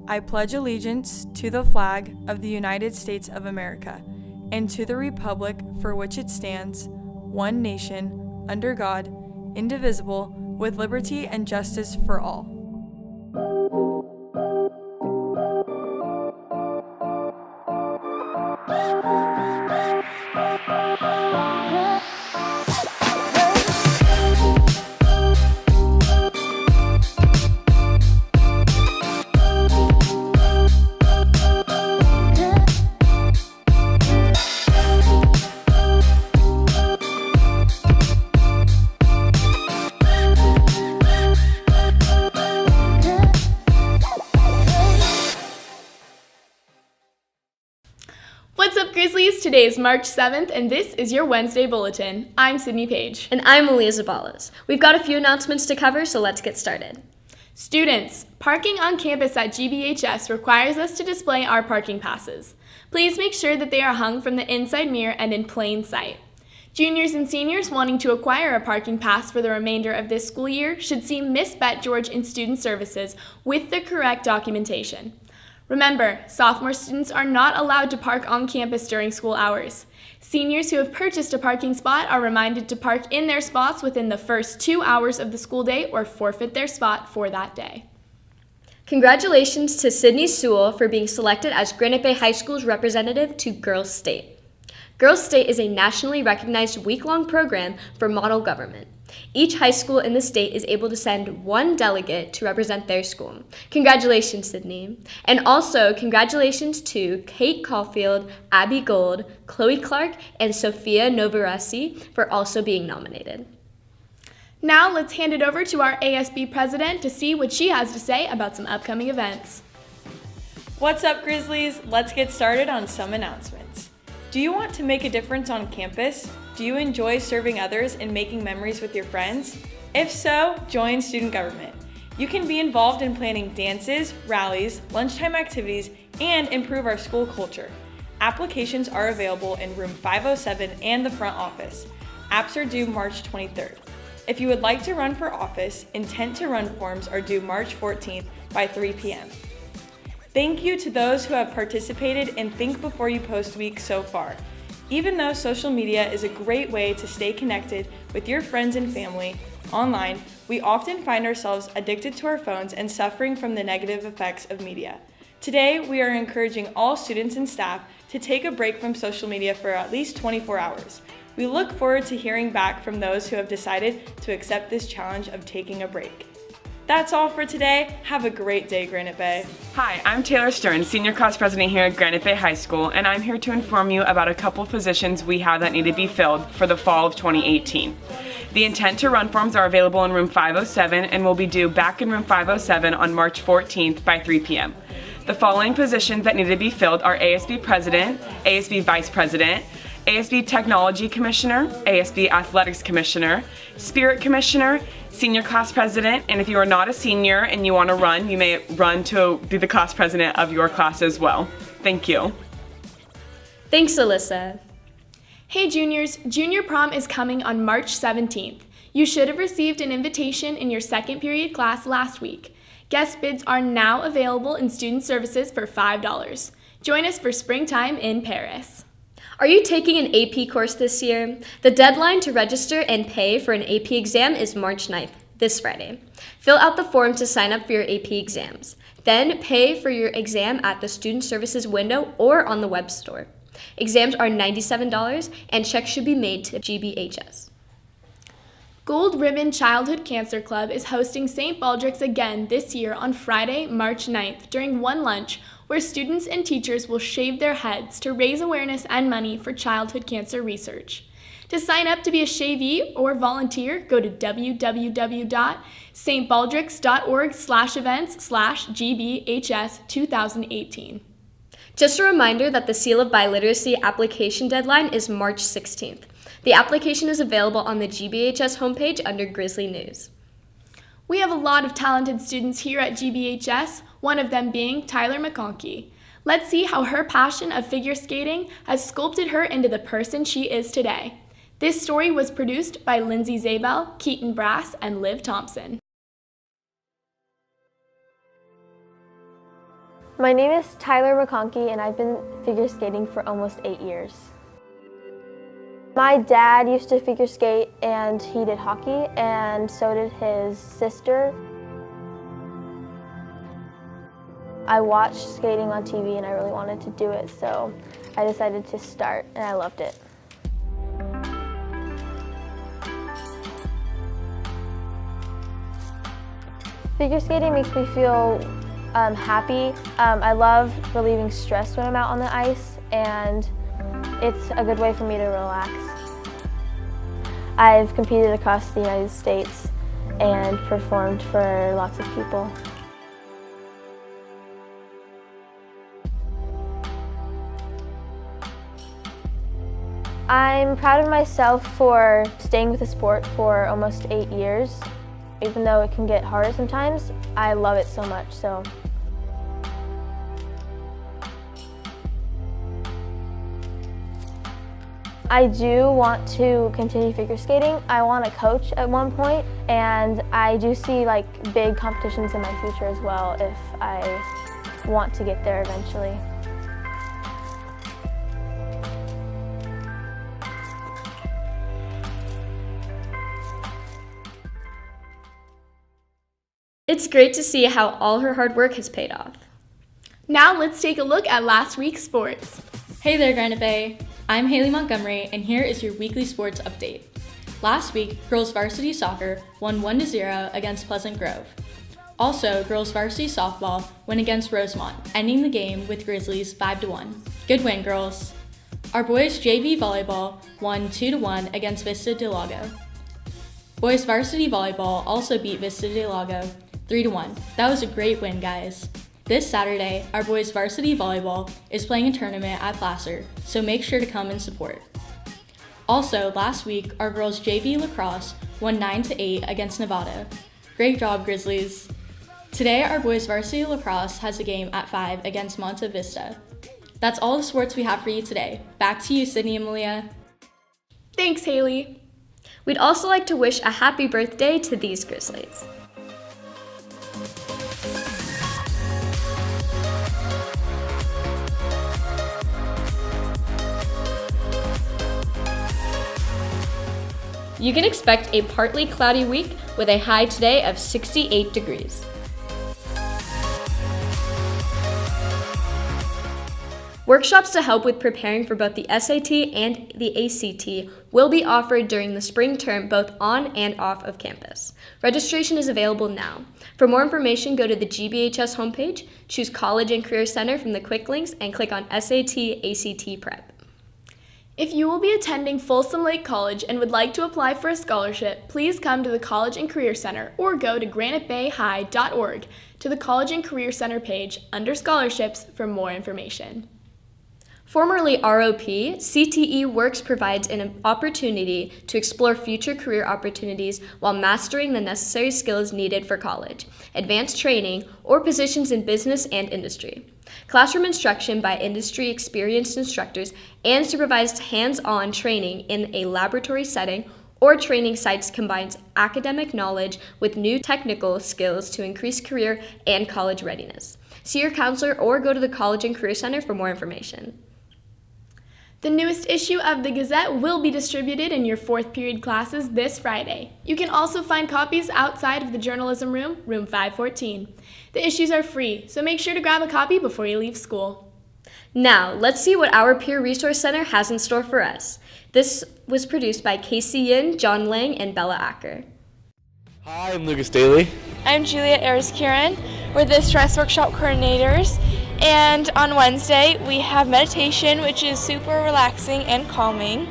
I pledge allegiance to the flag of the United States of America and to the republic for which it stands, one nation, under God, indivisible, with liberty and justice for all. What's up, Grizzlies? Today is March 7th, and this is your Wednesday Bulletin. I'm Sydney Page. And I'm Aaliyah Zabalas. We've got a few announcements to cover, so let's get started. Students, parking on campus at GBHS requires us to display our parking passes. Please make sure that they are hung from the inside mirror and in plain sight. Juniors and seniors wanting to acquire a parking pass for the remainder of this school year should see Miss Bet George in Student Services with the correct documentation. Remember, sophomore students are not allowed to park on campus during school hours. Seniors who have purchased a parking spot are reminded to park in their spots within the first 2 hours of the school day or forfeit their spot for that day. Congratulations to Sydney Sewell for being selected as Granite Bay High School's representative to Girls State. Girls State is a nationally recognized week-long program for model government. Each high school in the state is able to send one delegate to represent their school. Congratulations, Sydney. And also, congratulations to Kate Caulfield, Abby Gold, Chloe Clark, and Sophia Novaresi for also being nominated. Now let's hand it over to our ASB president to see what she has to say about some upcoming events. What's up, Grizzlies? Let's get started on some announcements. Do you want to make a difference on campus? Do you enjoy serving others and making memories with your friends? If so, join student government. You can be involved in planning dances, rallies, lunchtime activities, and improve our school culture. Applications are available in room 507 and the front office. Apps are due March 23rd. If you would like to run for office, intent to run forms are due March 14th by 3 p.m. Thank you to those who have participated in Think Before You Post Week so far. Even though social media is a great way to stay connected with your friends and family online, we often find ourselves addicted to our phones and suffering from the negative effects of media. Today, we are encouraging all students and staff to take a break from social media for at least 24 hours. We look forward to hearing back from those who have decided to accept this challenge of taking a break. That's all for today. Have a great day, Granite Bay. Hi, I'm Taylor Stern, Senior Class President here at Granite Bay High School, and I'm here to inform you about a couple positions we have that need to be filled for the fall of 2018. The intent to run forms are available in room 507 and will be due back in room 507 on March 14th by 3 p.m. The following positions that need to be filled are ASB President, ASB Vice President, ASB Technology Commissioner, ASB Athletics Commissioner, Spirit Commissioner, Senior Class President, and if you are not a senior and you want to run, you may run to be the class president of your class as well. Thank you. Thanks, Alyssa. Hey juniors, junior prom is coming on March 17th. You should have received an invitation in your second period class last week. Guest bids are now available in Student Services for $5. Join us for Springtime in Paris. Are you taking an AP course this year? The deadline to register and pay for an AP exam is March 9th, this Friday. Fill out the form to sign up for your AP exams. Then pay for your exam at the Student Services window or on the web store. Exams are $97 and checks should be made to GBHS. Gold Ribbon Childhood Cancer Club is hosting St. Baldrick's again this year on Friday, March 9th during one lunch, where students and teachers will shave their heads to raise awareness and money for childhood cancer research. To sign up to be a shavee or volunteer, go to www.stbaldricks.org/events/GBHS 2018. Just a reminder that the Seal of Biliteracy application deadline is March 16th. The application is available on the GBHS homepage under Grizzly News. We have a lot of talented students here at GBHS, one of them being Tyler McConkey. Let's see how her passion of figure skating has sculpted her into the person she is today. This story was produced by Lindsay Zabel, Keaton Brass, and Liv Thompson. My name is Tyler McConkey, and I've been figure skating for almost 8 years. My dad used to figure skate, and he did hockey, and so did his sister. I watched skating on TV, and I really wanted to do it, so I decided to start, and I loved it. Figure skating makes me feel happy. I love relieving stress when I'm out on the ice, and it's a good way for me to relax. I've competed across the United States and performed for lots of people. I'm proud of myself for staying with the sport for almost 8 years. Even though it can get hard sometimes, I love it so much. I do want to continue figure skating. I want to coach at one point, and I do see big competitions in my future as well if I want to get there eventually. It's great to see how all her hard work has paid off. Now let's take a look at last week's sports. Hey there, Granite Bay. I'm Haley Montgomery, and here is your weekly sports update. Last week, girls varsity soccer won 1-0 against Pleasant Grove. Also, girls varsity softball won against Rosemont, ending the game with Grizzlies 5-1. Good win, girls. Our boys JV volleyball won 2-1 against Vista de Lago. Boys varsity volleyball also beat Vista de Lago 3-1. That was a great win, guys. This Saturday, our boys varsity volleyball is playing a tournament at Placer, so make sure to come and support. Also, last week, our girls JV lacrosse won 9-8 against Nevada. Great job, Grizzlies. Today, our boys varsity lacrosse has a game at 5 against Monte Vista. That's all the sports we have for you today. Back to you, Sydney and Malia. Thanks, Haley. We'd also like to wish a happy birthday to these Grizzlies. You can expect a partly cloudy week with a high today of 68 degrees. Workshops to help with preparing for both the SAT and the ACT will be offered during the spring term both on and off of campus. Registration is available now. For more information, go to the GBHS homepage, choose College and Career Center from the quick links, and click on SAT ACT Prep. If you will be attending Folsom Lake College and would like to apply for a scholarship, please come to the College and Career Center or go to granitebayhigh.org to the College and Career Center page under Scholarships for more information. Formerly ROP, CTE Works provides an opportunity to explore future career opportunities while mastering the necessary skills needed for college, advanced training, or positions in business and industry. Classroom instruction by industry experienced instructors and supervised hands-on training in a laboratory setting or training sites combines academic knowledge with new technical skills to increase career and college readiness. See your counselor or go to the College and Career Center for more information. The newest issue of the Gazette will be distributed in your 4th period classes this Friday. You can also find copies outside of the journalism room, room 514. The issues are free, so make sure to grab a copy before you leave school. Now, let's see what our Peer Resource Center has in store for us. This was produced by Casey Yin, John Lang, and Bella Acker. Hi, I'm Lucas Daly. I'm Juliet Ayers-Kieran. We're the Stress Workshop coordinators. And on Wednesday, we have meditation, which is super relaxing and calming.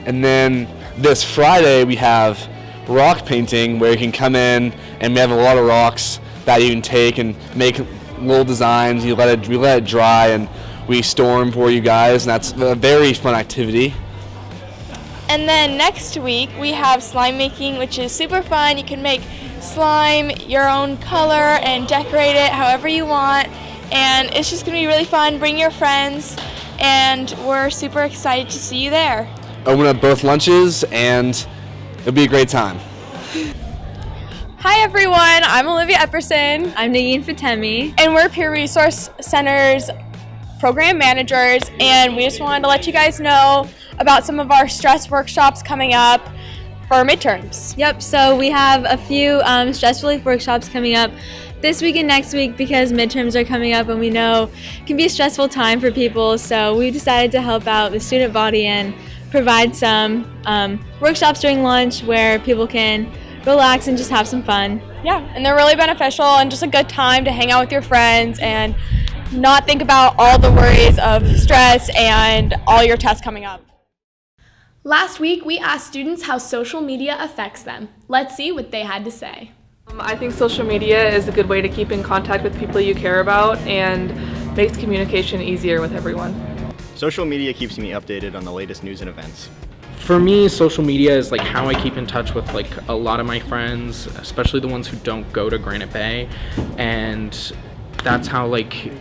And then this Friday, we have rock painting, where you can come in and we have a lot of rocks that you can take and make little designs. We let it dry and we store them for you guys, and that's a very fun activity. And then next week, we have slime making, which is super fun. You can make slime your own color and decorate it however you want. And it's just going to be really fun. Bring your friends, and we're super excited to see you there. Open up both lunches, and it'll be a great time. Hi everyone, I'm Olivia Epperson. I'm Nagin Fatemi. And we're Peer Resource Center's program managers, and we just wanted to let you guys know about some of our stress workshops coming up for midterms. Yep, so we have a few stress relief workshops coming up this week and next week because midterms are coming up and we know it can be a stressful time for people, so we decided to help out the student body and provide some workshops during lunch where people can relax and just have some fun. Yeah, and they're really beneficial and just a good time to hang out with your friends and not think about all the worries of stress and all your tests coming up. Last week, we asked students how social media affects them. Let's see what they had to say. I think social media is a good way to keep in contact with people you care about and makes communication easier with everyone. Social media keeps me updated on the latest news and events. For me, social media is like how I keep in touch with like a lot of my friends, especially the ones who don't go to Granite Bay, and that's how like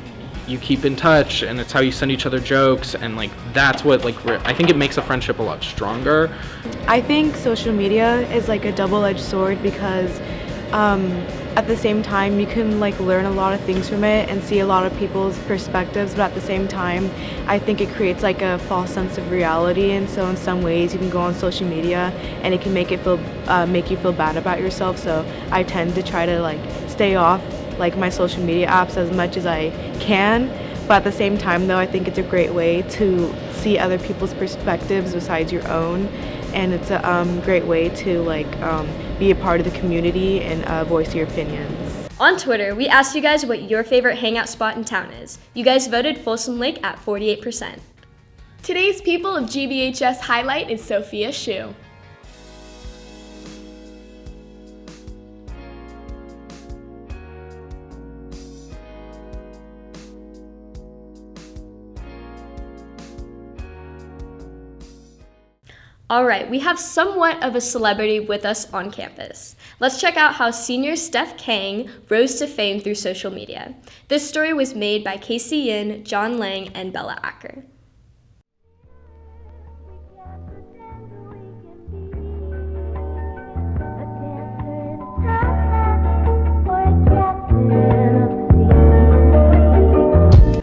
you keep in touch, and it's how you send each other jokes, and like that's what like I think it makes a friendship a lot stronger. I think social media is like a double-edged sword because at the same time you can like learn a lot of things from it and see a lot of people's perspectives, but at the same time I think it creates like a false sense of reality, and so in some ways you can go on social media and it can make you feel bad about yourself. So I tend to try to like stay off like my social media apps as much as I can, but at the same time though I think it's a great way to see other people's perspectives besides your own, and it's a great way to like be a part of the community and voice your opinions. On Twitter, we asked you guys what your favorite hangout spot in town is. You guys voted Folsom Lake at 48%. Today's People of GBHS highlight is Sophia Shu. All right, we have somewhat of a celebrity with us on campus. Let's check out how senior Steph Kang rose to fame through social media. This story was made by Casey Yin, John Lang, and Bella Acker.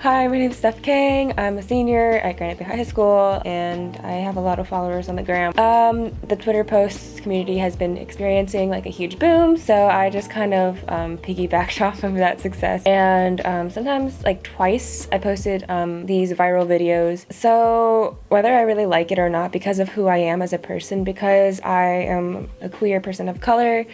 Hi, my name is Steph Kang. I'm a senior at Granite Bay High School, and I have a lot of followers on the gram. The Twitter posts community has been experiencing like a huge boom, so I just kind of piggybacked off of that success. And sometimes, like twice, I posted these viral videos. So whether I really like it or not, because of who I am as a person, because I am a queer person of color,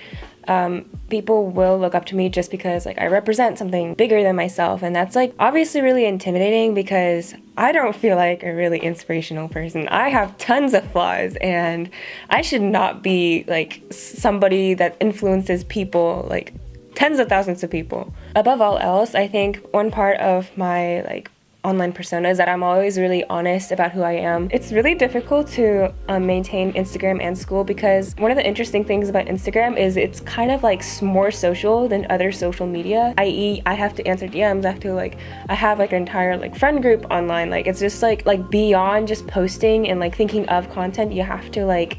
people will look up to me just because like I represent something bigger than myself, and that's like obviously really intimidating because I don't feel like a really inspirational person. I have tons of flaws, and I should not be like somebody that influences people, like tens of thousands of people. Above all else, I think one part of my like online persona is that I'm always really honest about who I am. It's really difficult to maintain Instagram and school because one of the interesting things about Instagram is it's kind of like more social than other social media, i.e. I have to answer DMs, I have like an entire like friend group online. Like it's just like beyond just posting and like thinking of content, you have to like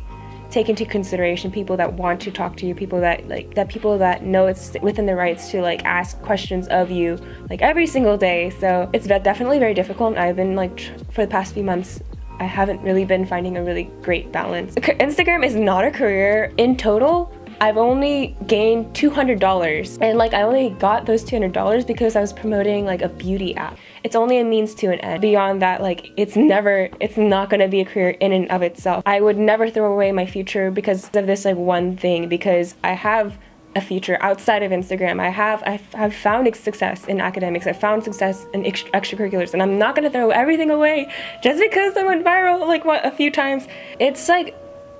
take into consideration people that want to talk to you, people that know it's within their rights to like ask questions of you like every single day. So it's definitely very difficult. I've been like for the past few months, I haven't really been finding a really great balance. Instagram is not a career. In total, I've only gained $200, and like I only got those $200 because I was promoting like a beauty app. It's only a means to an end. Beyond that, like it's not gonna be a career in and of itself. I would never throw away my future because of this like one thing, because I have a future outside of Instagram. I've found success in academics. I've found success in extracurriculars, and I'm not gonna throw everything away just because I went viral like a few times. It's like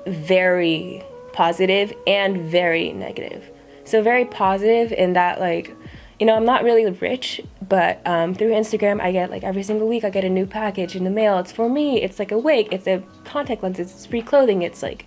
very positive and very negative. So very positive in that like, you know, I'm not really rich, but through Instagram I get like every single week I get a new package in the mail. It's for me. It's like a wig, it's a contact lens, it's free clothing, it's like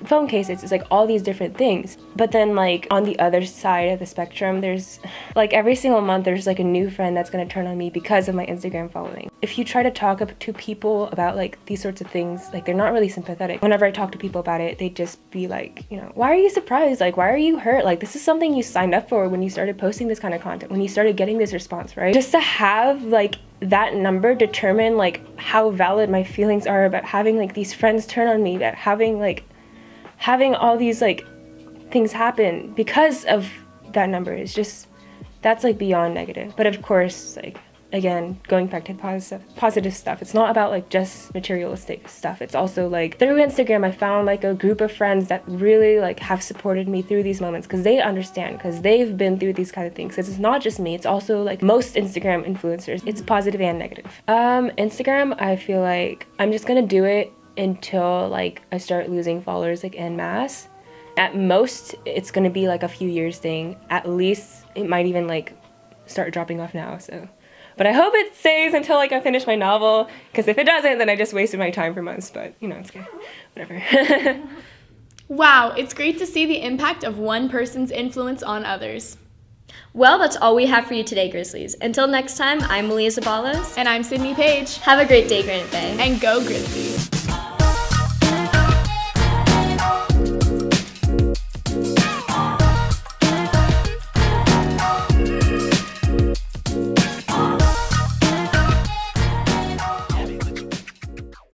phone cases, it's like all these different things. But then like on the other side of the spectrum, there's like every single month there's like a new friend that's gonna turn on me because of my Instagram following. If you try to talk to people about like these sorts of things, like they're not really sympathetic. Whenever I talk to people about it, they just be like, you know, why are you surprised? Like, why are you hurt? Like, this is something you signed up for when you started posting this kind of content, when you started getting this response, right? Just to have like that number determine like how valid my feelings are about having like these friends turn on me, about having all these like things happen because of that number is just, that's like beyond negative. But of course, like again, going back to positive stuff, it's not about like just materialistic stuff. It's also like through Instagram I found like a group of friends that really like have supported me through these moments because they understand, because they've been through these kind of things. Because it's not just me, it's also like most Instagram influencers. It's positive and negative. Instagram, I feel like I'm just gonna do it until like I start losing followers like en masse. At most it's gonna be like a few years thing. At least it might even like start dropping off now, so. But I hope it stays until like I finish my novel, because if it doesn't, then I just wasted my time for months. But you know, it's good. Whatever. Wow, it's great to see the impact of one person's influence on others. Well, that's all we have for you today, Grizzlies. Until next time, I'm Malia Zabalos. And I'm Sydney Page. Have a great day, Granite Bay. And go Grizzlies.